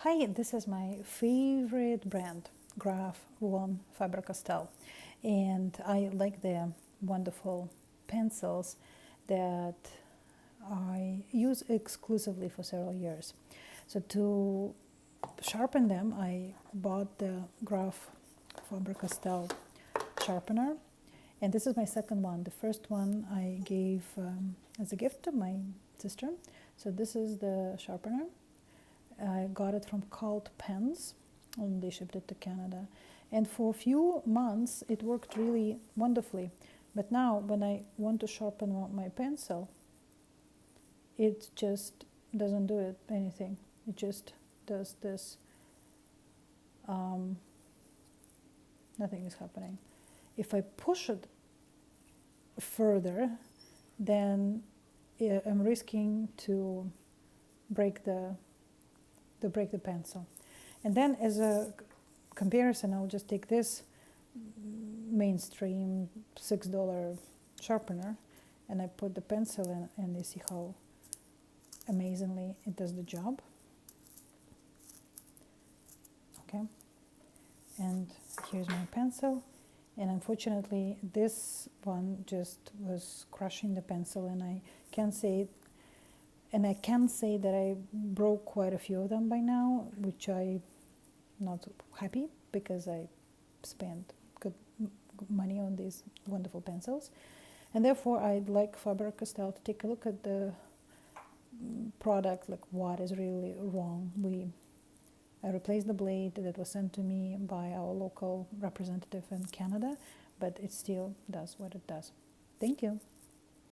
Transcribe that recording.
Hi, this is my favorite brand, Graf von Faber Castell, and I like the wonderful pencils that I use exclusively for several years. So to sharpen them, I bought the Graf Faber Castell Sharpener, and this is my second one. The first one I gave as a gift to my sister. So this is the sharpener. I got it from Cult Pens, and they shipped it to Canada. And for a few months, it worked really wonderfully. But now, when I want to sharpen my pencil, it just doesn't do anything. It just does this. Nothing is happening. If I push it further, then I'm risking to break the pencil. And then as a comparison, I'll just take this mainstream $6 sharpener and I put the pencil in, and you see how amazingly it does the job. Okay, and here's my pencil, and unfortunately this one just was crushing the pencil, and I can say that I broke quite a few of them by now, which I'm not happy because I spent good money on these wonderful pencils. And therefore I'd like Faber-Castell to take a look at the product, like what is really wrong. I replaced the blade that was sent to me by our local representative in Canada, but it still does what it does. Thank you.